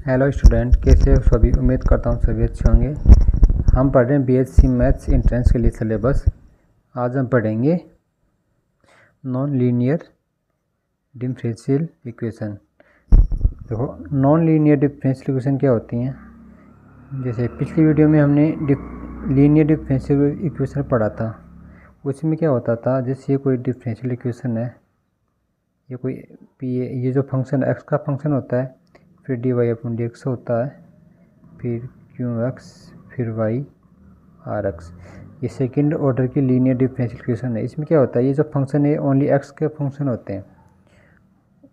Hello student, कैसे हो सभी। उम्मीद करता हूँ सभी अच्छे होंगे। हम पढ़ रहे हैं बीएससी मैथ्स एंट्रेंस के लिए सिलेबस। आज हम पढ़ेंगे नॉन लीनियर डिफरेंशियल इक्वेशन। देखो, नॉन लीनियर डिफरेंशियल इक्वेशन क्या होती हैं। जैसे पिछली वीडियो में हमने लीनियर डिफरेंशियल इक्वेशन पढ़ा था। उसमें क्या होता था, जैसे ये कोई डिफरेंशियल इक्वेशन है, ये कोई ये जो फंक्शन एक्स का फंक्शन होता है, फिर d y upon d x होता है, फिर क्यू एक्स, फिर वाई आर एक्स। ये सेकेंड ऑर्डर की लीनियर डिफरेंशियल इक्वेशन है। इसमें क्या होता है, ये जो फंक्शन है ओनली एक्स के फंक्शन होते हैं,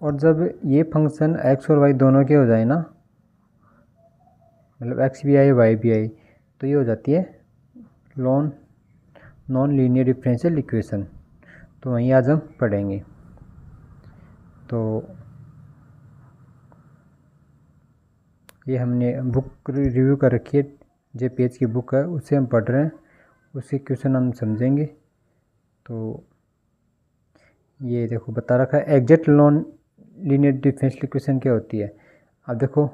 और जब ये फंक्शन एक्स और वाई दोनों के हो जाए ना, मतलब एक्स भी आए वाई भी आए, तो ये हो जाती है नॉन लीनियर डिफरेंशियल इक्वेशन। तो वहीं आज हम पढ़ेंगे। तो ये हमने बुक रिव्यू कर रखी है, जो पेज की बुक है उससे हम पढ़ रहे हैं, उसके क्वेश्चन हम समझेंगे। तो ये देखो बता रखा है exact non linear differential equation क्या होती है। अब देखो,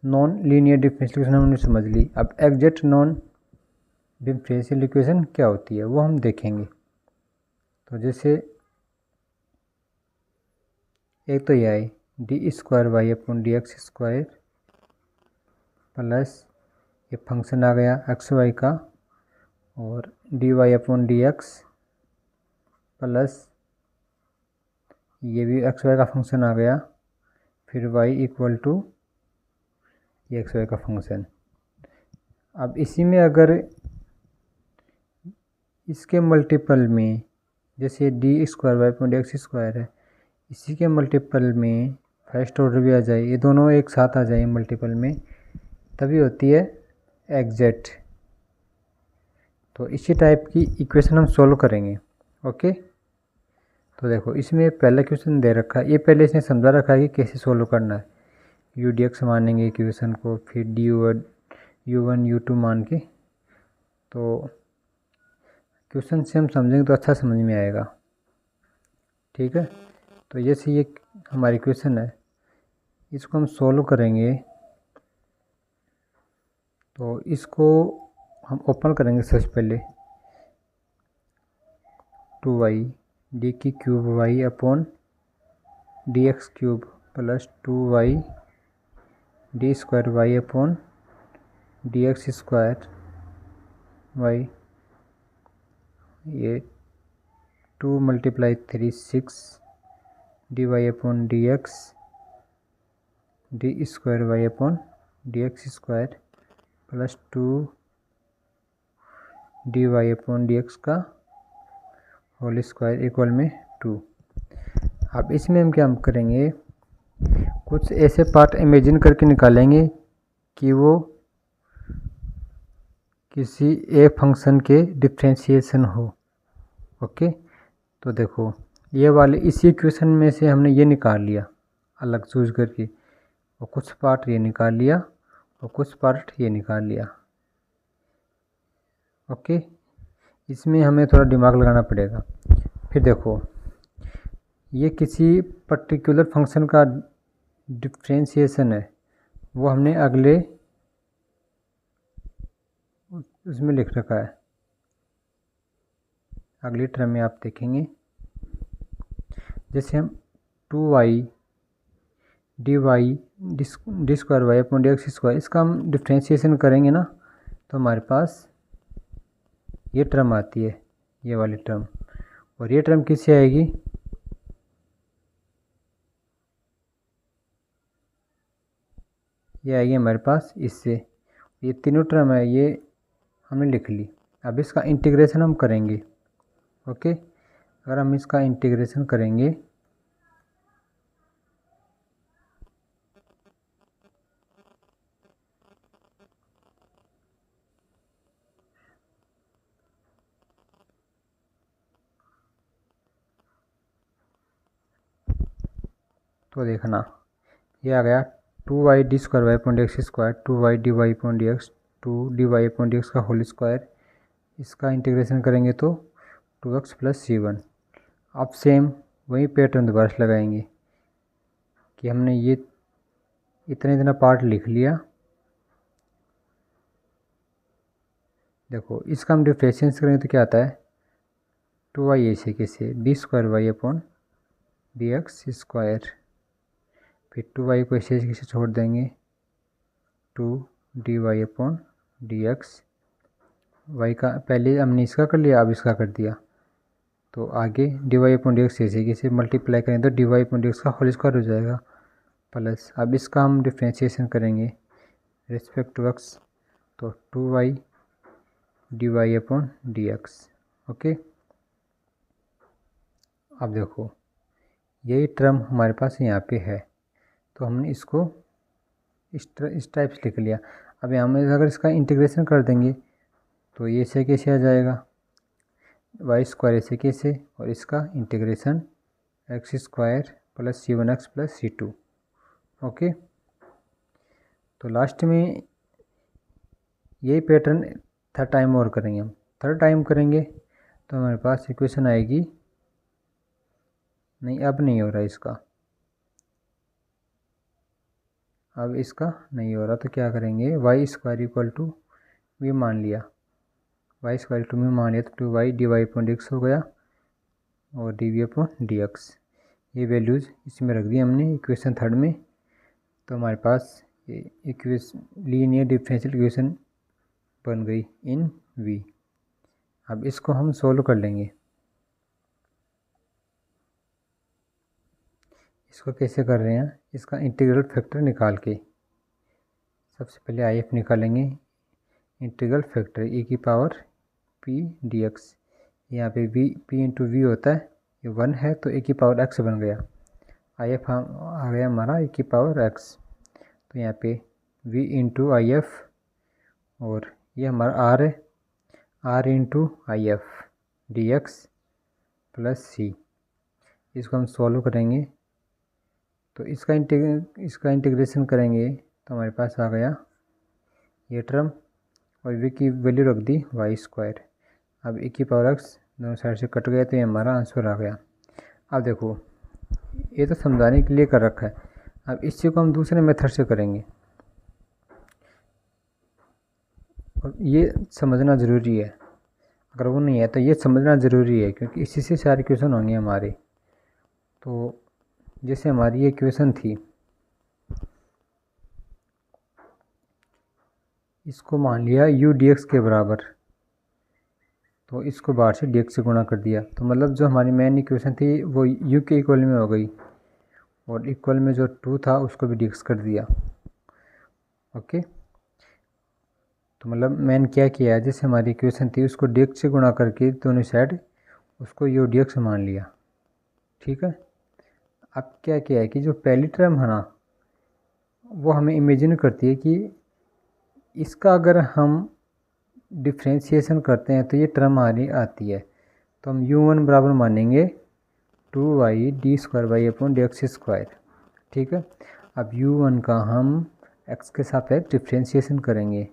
नॉन लीनियर डिफरेंशियल इक्वेशन हमने समझ ली। अब एग्जैक्ट नॉन डिफरेंशियल इक्वेशन क्या होती है वो हम देखेंगे। तो जैसे एक तो यह है d square y upon d x square plus ये फंक्शन आ गया एक्स वाई का, और d y upon d x plus ये भी एक्स वाई का फंक्शन आ गया, फिर वाई इक्वल टू ये एक्स वाई का फंक्शन। अब इसी में अगर इसके मल्टीपल में, जैसे d square y upon d x square है, इसी के मल्टीपल में फर्स्ट ऑर्डर भी आ जाए, ये दोनों एक साथ आ जाए मल्टीपल में, तभी होती है एग्जैक्ट। तो इसी टाइप की इक्वेशन हम सोल्व करेंगे। ओके, तो देखो इसमें पहला क्वेश्चन दे रखा है, ये पहले इसने समझा रखा है कि कैसे सोल्व करना है। यू डी एक्स मानेंगे इक्वेशन को, फिर d u one u two मान के। तो क्वेश्चन से हम समझेंगे तो अच्छा समझ में आएगा। ठीक है, तो जैसे ये हमारी क्वेश्चन है, इसको हम सोल्व करेंगे। तो इसको हम ओपन करेंगे सबसे पहले, 2y डी की cube y upon d x cube plus 2y d square y upon d x square y, ये 2 multiply 3 6 d y upon d x d square y upon d x square plus 2 d y upon d x का whole square equal में 2। अब इसमें हम क्या करेंगे, कुछ ऐसे पार्ट इमेजिन करके निकालेंगे कि वो किसी एक फंक्शन के डिफरेंशिएशन हो। ओके, तो देखो ये वाले इसी इक्वेशन में से हमने ये निकाल लिया अलग चूज करके, और कुछ पार्ट ये निकाल लिया और कुछ पार्ट ये निकाल लिया। ओके, इसमें हमें थोड़ा दिमाग लगाना पड़ेगा। फिर देखो, ये किसी पर्टिकुलर फंक्शन का डिफरेंशिएशन है, वो हमने अगले उसमें लिख रखा है। अगली टर्म में आप देखेंगे, जैसे हम 2y d y d square y upon d x square, इसका हम डिफ्रेंशिएशन करेंगे ना, तो हमारे पास ये टर्म आती है, ये वाली टर्म। और ये टर्म किससे आएगी, ये आएगी हमारे पास इससे। ये तीनों टर्म है, ये हमने लिख ली। अब इसका इंटीग्रेशन हम करेंगे। ओके, अगर हम इसका इंटीग्रेशन करेंगे तो देखना ये आ गया 2y d square y upon d x square, 2y d y upon d x, 2 d y upon d x का होल स्क्वायर। इसका इंटीग्रेशन करेंगे तो 2x प्लस c1। अब सेम वही पैटर्न दोबारा से लगाएंगे कि हमने ये इतना इतना पार्ट लिख लिया। देखो इसका हम डिफ्रेंशिएशन करेंगे तो क्या आता है, 2y ऐसे कैसे d square y upon d x square, फिर 2y को ऐसे कैसे छोड़ देंगे, 2 dy upon d x, y का पहले हमने इसका कर लिया, अब इसका कर दिया, तो आगे dy अपॉन डी एक्स ऐसे कैसे मल्टीप्लाई करेंगे तो dy अपॉन डी एक्स का होल स्क्वायर हो जाएगा, प्लस अब इसका हम डिफ्रेंशिएशन करेंगे रिस्पेक्ट टू x, तो 2y dy upon d x. Okay, अब देखो यही टर्म हमारे पास यहाँ पे है, तो हमने इसको इस टाइप से लिख लिया। अब यहाँ में अगर इसका इंटीग्रेशन कर देंगे तो ये से कैसे आ जाएगा, वाई स्क्वायर ऐसे कैसे, और इसका integration x square plus c1x plus c2। Okay, तो लास्ट में यही पैटर्न थर्ड टाइम और करेंगे हम। थर्ड टाइम करेंगे तो हमारे पास इक्वेशन आएगी, नहीं अब नहीं हो रहा इसका, अब इसका नहीं हो रहा, तो क्या करेंगे, y square equal to v मान लिया, वाई स्क्वायर टू वी मान लिया, तो 2y dy upon d x हो गया और dv अपॉन डी एक्स, ये वैल्यूज़ इसमें रख दी हमने इक्वेशन थर्ड में। तो हमारे पास इक्वेशन लीनियर डिफरेंशियल इक्वेशन बन गई इन v। अब इसको हम सोल्व कर लेंगे। इसको कैसे कर रहे हैं, इसका इंटीग्रल फैक्टर निकाल के सबसे पहले IF निकालेंगे, इंटीग्रल फैक्टर e की पावर p dx, यहाँ पे v p इंटू वी होता है, ये 1 है तो e की पावर x बन गया, IF आ गया हमारा e की पावर x, तो यहाँ पे v इंटू IF और ये हमारा r है, r into IF dx plus c, इसको हम सॉल्व करेंगे तो इसका इंटीग्रेशन करेंगे तो हमारे पास आ गया ये टर्म और v की वैल्यू रख दी वाई स्क्वायर। अब e की पावर x दोनों साइड से कट गया तो ये हमारा आंसर आ गया। अब देखो ये तो समझाने के लिए कर रखा है, अब इस चीज़ को हम दूसरे मेथड से करेंगे और ये समझना ज़रूरी है, अगर वो नहीं है तो ये समझना ज़रूरी है क्योंकि इसी से सारे क्वेश्चन होंगे हमारे। तो जैसे हमारी ये क्वेश्चन थी, इसको मान लिया u dx के बराबर, तो इसको बाहर से dx से गुणा कर दिया, तो मतलब जो हमारी मेन इक्वेशन थी वो u के इक्वल में हो गई और इक्वल में जो 2 था उसको भी dx कर दिया। ओके, तो मतलब मैंने क्या किया है, जैसे हमारी इक्वेशन थी उसको dx से गुणा करके दोनों साइड उसको u dx मान लिया। ठीक है, अब क्या किया है कि जो पहली टर्म है ना वो हमें इमेजिन करती है कि इसका अगर हम डिफ्रेंशिएशन करते हैं तो ये टर्म हमारी आती है, तो हम u1 बराबर मानेंगे 2y d square y upon d x square. ठीक है, अब u1 का हम x के सापेक्ष डिफ्रेंशिएशन करेंगे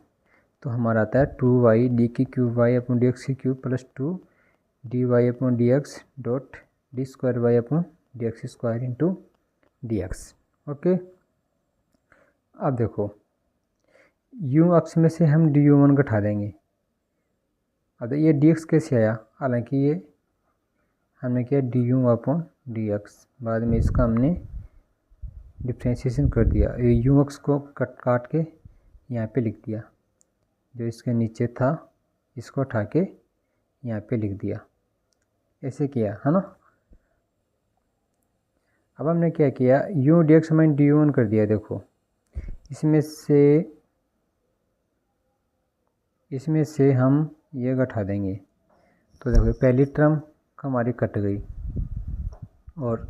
तो हमारा आता है 2y डी की cube y upon d x की cube plus 2 d y upon d x dot d square y upon d x square into d x. Okay, अब देखो u अक्ष में से हम du1 घटा देंगे। अब ये dx कैसे आया, हालांकि ये हमने किया du अपॉन dx, बाद में इसका हमने डिफ्रेंशिएशन कर दिया, ये u अक्ष को काट के यहाँ पे लिख दिया, जो इसके नीचे था इसको उठा के यहाँ पे लिख दिया, ऐसे किया है ना। अब हमने क्या किया, u dx माइन du1 कर दिया। देखो इसमें से हम ये घटा देंगे, तो देखो पहली टर्म हमारी कट गई और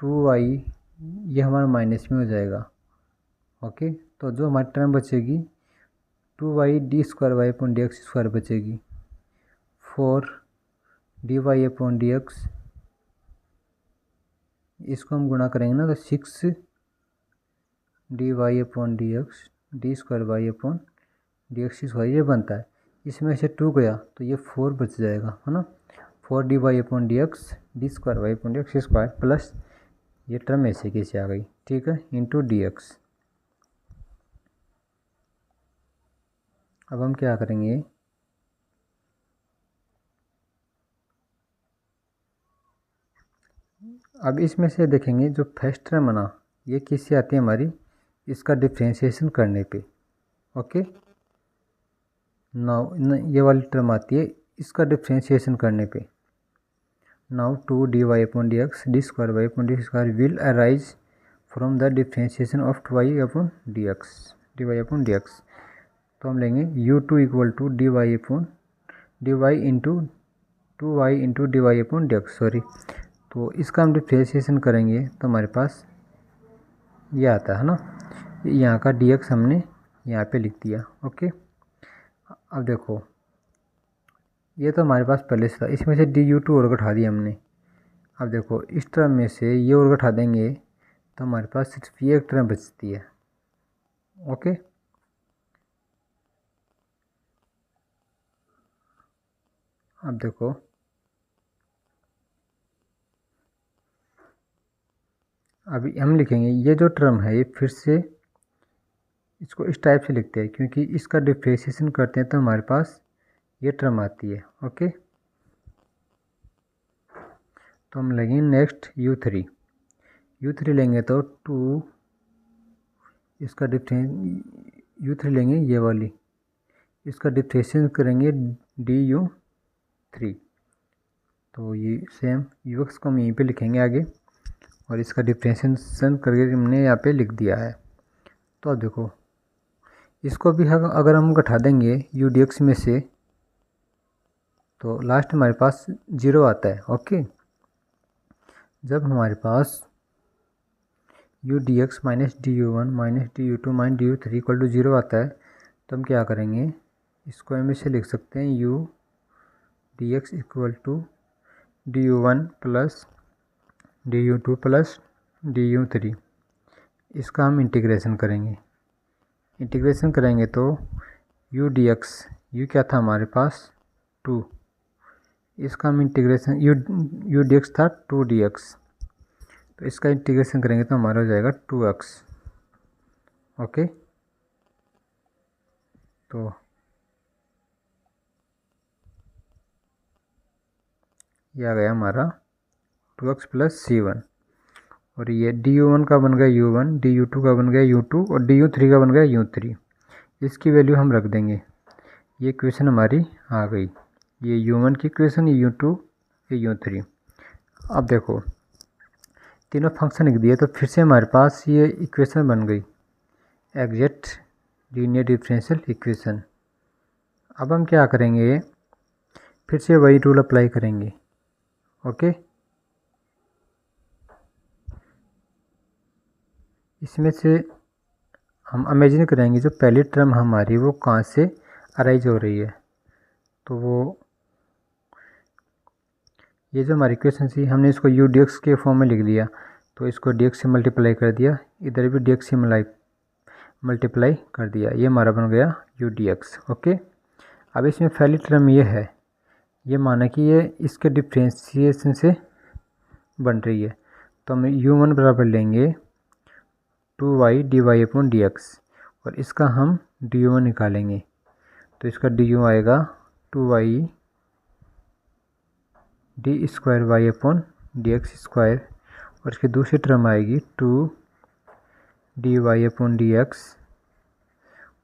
2y ये हमारा माइनस में हो जाएगा। ओके, तो जो हमारी टर्म बचेगी 2y d square y upon d x square बचेगी, 4 d y upon d x, इसको हम गुणा करेंगे ना तो 6 d y upon d x d square y upon d x square ये बनता है। इसमें से 2 गया तो ये 4 बच जाएगा, है ना, 4 d y upon d x d square y upon d x square plus ये टर्म ऐसे कैसे आ गई, ठीक है, इंटू डी एक्स। अब हम क्या करेंगे, अब इसमें से देखेंगे जो फर्स्ट टर्म है ना, ये किससे आती है हमारी, इसका डिफ्रेंशिएशन करने पे। ओके, नाउ ये वाली टर्म आती है इसका डिफ्रेंशिएशन करने पे। Now 2 dy/dx d² will arise from the differentiation of 2y/dx। तो हम लेंगे u2 equal to dy into 2y into dy/dx, sorry. तो इसका हम डिफ्रेंशिएशन करेंगे तो हमारे पास ये आता है ना, यहाँ का dx हमने यहाँ पे लिख दिया। ओके, अब देखो ये तो हमारे पास पहले से था, इसमें से du2 और घटा दिया हमने। अब देखो इस टर्म में से ये और घटा देंगे तो हमारे पास सिर्फ ये एक टर्म बचती है। ओके, अब देखो अभी हम लिखेंगे ये जो टर्म है, ये फिर से इसको इस टाइप से लिखते हैं क्योंकि इसका डिफ्रेंशिएशन करते हैं तो हमारे पास ये टर्म आती है। ओके, तो हम लेंगे नेक्स्ट u3 लेंगे तो 2 इसका u3 लेंगे ये वाली, इसका डिफ्रेंशिएशन करेंगे du3। तो ये सेम ux को हम यहीं पे लिखेंगे आगे, और इसका डिफ्रेंशिएशन करके हमने यहाँ पे लिख दिया है। तो अब देखो इसको भी अगर हम घटा देंगे u dx में से तो लास्ट हमारे पास 0 आता है। ओके, जब हमारे पास u dx minus du1 minus du2 minus du3 equal to 0 आता है तो हम क्या करेंगे, इसको हम इसे लिख सकते हैं u dx equal to du1 plus du2 plus du3। इसका हम इंटीग्रेशन करेंगे, इंटीग्रेशन करेंगे तो u dx, u क्या था हमारे पास 2, इसका हम इंटीग्रेशन u dx था 2 dx, तो इसका इंटीग्रेशन करेंगे तो हमारा हो जाएगा 2x। ओके, तो ये आ गया हमारा 2x प्लस c1, और ये du1 का बन गया u1, du2 का बन गया u2 और du3 का बन गया u3। इसकी वैल्यू हम रख देंगे, ये इक्वेशन हमारी आ गई, ये u1 की इक्वेशन, ये u2, ये u3। अब देखो तीनों फंक्शन लिख दिए तो फिर से हमारे पास ये इक्वेशन बन गई, एग्जैक्ट लीनियर डिफरेंशियल इक्वेशन। अब हम क्या करेंगे, फिर से वही रूल अप्लाई करेंगे। ओके, इसमें से हम इमेजिन करेंगे जो पहली टर्म हमारी वो कहाँ से अराइज हो रही है, तो वो ये जो हमारी इक्वेशन थी हमने इसको u dx के फॉर्म में लिख दिया, तो इसको dx से मल्टीप्लाई कर दिया, इधर भी dx से मल्टीप्लाई कर दिया, ये हमारा बन गया u dx। ओके, अब इसमें पहली टर्म ये है, ये माना कि ये इसके डिफ्रेंशिएशन से बन रही है, तो हम u1 बराबर लेंगे 2y dy/dx, और इसका हम du1 निकालेंगे तो इसका du आएगा 2y d²y/dx², और इसकी दूसरी टर्म आएगी 2 dy/dx,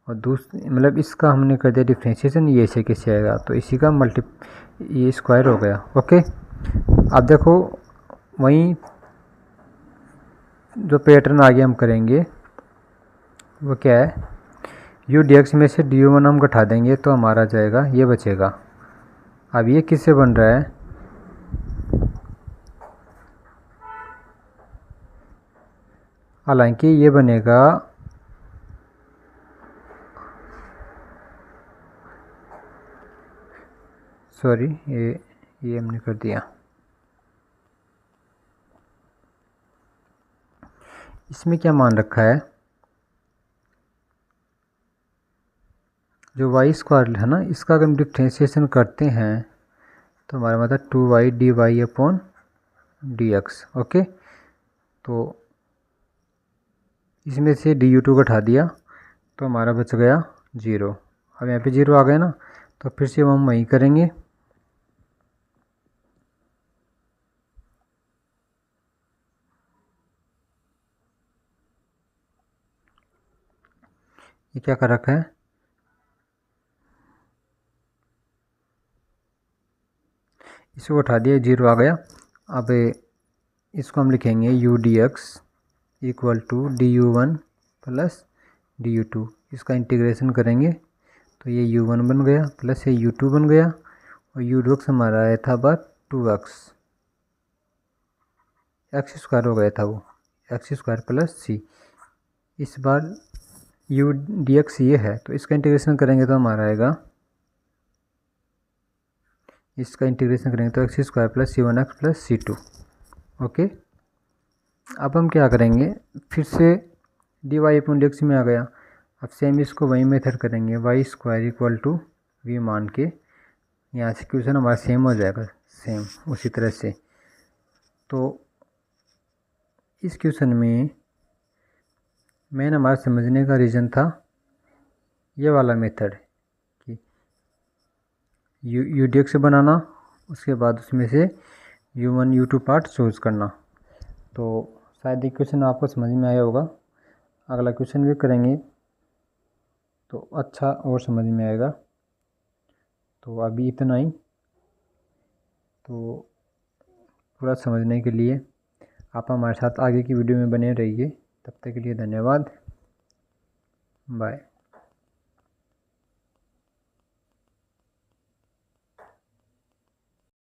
और मतलब इसका हमने कर दिया डिफ्रेंशिएशन, ये ऐसे कैसे आएगा, तो इसी का ये स्क्वायर हो गया। ओके, अब देखो वहीं जो पैटर्न आगे हम करेंगे वो क्या है, u dx में से du1 हम घटा देंगे तो हमारा जाएगा ये बचेगा। अब ये किससे बन रहा है, हालांकि ये बनेगा सॉरी ये हमने कर दिया, इसमें क्या मान रखा है, जो y² है ना, इसका अगर हम डिफ्रेंशिएशन करते हैं तो हमारा मतलब 2y dy/dx। ओके, तो इसमें से du2 को हटा दिया तो हमारा बच गया 0। अब यहाँ पे 0 आ गया ना, तो फिर से हम वही करेंगे। ये क्या कर रखा है, इसको उठा दिया, 0 आ गया। अब इसको हम लिखेंगे u dx equal to du1 plus du2। इसका इंटीग्रेशन करेंगे तो ये u1 बन गया प्लस ये u2 बन गया, और u2 हमारा आया था बार 2x, एक्स स्क्वायर हो गया था वो, एक्स स्क्वायर प्लस सी। इस बार u dx ये है, तो इसका इंटीग्रेशन करेंगे तो हमारा आएगा, इसका इंटीग्रेशन करेंगे तो x square plus c1x plus c2। Okay, अब हम क्या करेंगे, फिर से dy/dx में आ गया। अब सेम इसको वही मेथड करेंगे, y square equal to v मान के, यहाँ से क्वेश्चन हमारा सेम हो जाएगा, सेम उसी तरह से। तो इस क्वेश्चन में मेन हमारा समझने का रीज़न था ये वाला मेथड कि यू डी एक्स बनाना, उसके बाद उसमें से u1 u2 पार्ट चूज़ करना। तो शायद ये क्वेश्चन आपको समझ में आया होगा। अगला क्वेश्चन भी करेंगे तो अच्छा और समझ में आएगा। तो अभी इतना ही। तो पूरा समझने के लिए आप हमारे साथ आगे की वीडियो में बने रहिए। तब तक के लिए धन्यवाद, बाय।